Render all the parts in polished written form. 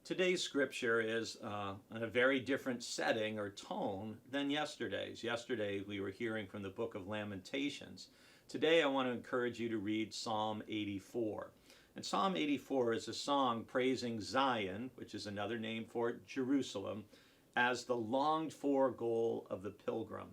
Today's scripture is in a very different setting or tone than yesterday's. Yesterday we were hearing from the book of Lamentations. Today I want to encourage you to read Psalm 84. And Psalm 84 is a song praising Zion, which is another name for Jerusalem, as the longed for goal of the pilgrim.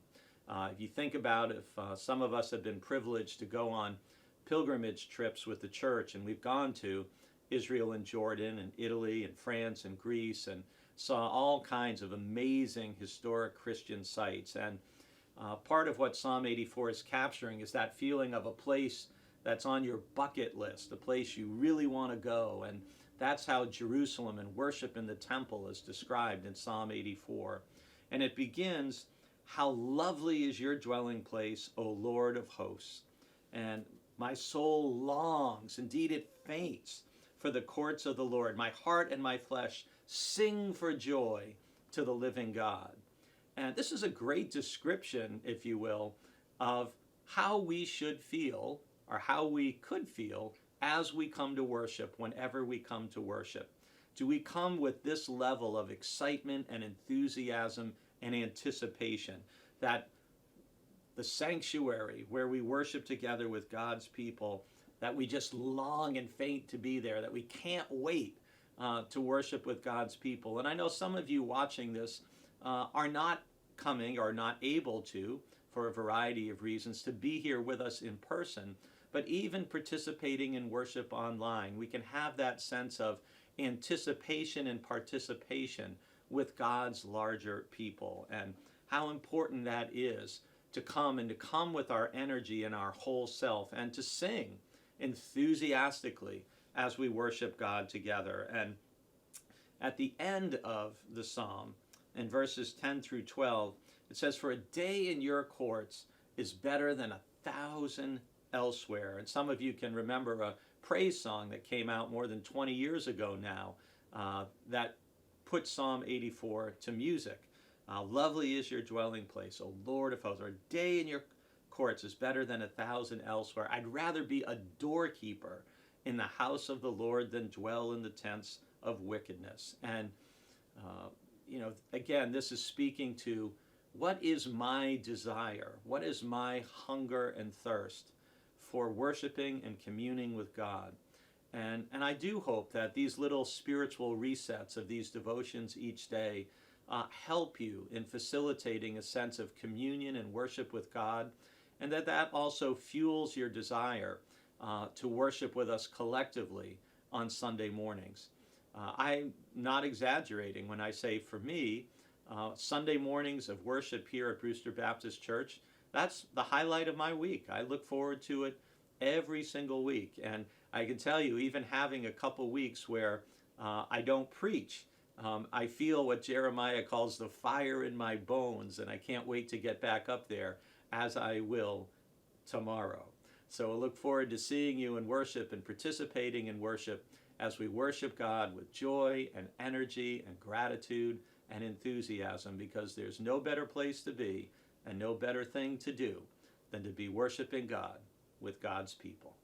If you think about if some of us have been privileged to go on pilgrimage trips with the church, and we've gone to Israel and Jordan and Italy and France and Greece and saw all kinds of amazing historic Christian sites. And part of what Psalm 84 is capturing is that feeling of a place that's on your bucket list, a place you really want to go. And that's how Jerusalem and worship in the temple is described in Psalm 84. And it begins, "How lovely is your dwelling place, O Lord of hosts. And my soul longs, indeed it faints, for the courts of the Lord. My heart and my flesh sing for joy to the living God." And this is a great description, if you will, of how we should feel, or how we could feel, as we come to worship, whenever we come to worship. Do we come with this level of excitement and enthusiasm and anticipation that the sanctuary where we worship together with God's people, that we just long and faint to be there, that we can't wait to worship with God's people? And I know some of you watching this are not coming or not able to, for a variety of reasons, to be here with us in person. But even participating in worship online, we can have that sense of anticipation and participation with God's larger people, and how important that is to come with our energy and our whole self, and to sing enthusiastically as we worship God together. And at the end of the psalm, in verses 10 through 12, it says, "For a day in your courts is better than 1,000 elsewhere." And some of you can remember a praise song that came out more than 20 years ago now that put Psalm 84 to music. "Lovely is your dwelling place, O Lord of hosts. Or a day in your courts is better than 1,000 elsewhere. I'd rather be a doorkeeper in the house of the Lord than dwell in the tents of wickedness." And again, this is speaking to what is my desire, what is my hunger and thirst for worshiping and communing with God. And I do hope that these little spiritual resets of these devotions each day help you in facilitating a sense of communion and worship with God, and that also fuels your desire to worship with us collectively on Sunday mornings. I'm not exaggerating when I say, for me, Sunday mornings of worship here at Brewster Baptist Church, that's the highlight of my week. I look forward to it every single week. And I can tell you, even having a couple weeks where I don't preach, I feel what Jeremiah calls the fire in my bones, and I can't wait to get back up there, as I will tomorrow. So I look forward to seeing you in worship and participating in worship as we worship God with joy and energy and gratitude and enthusiasm, because there's no better place to be and no better thing to do than to be worshiping God with God's people.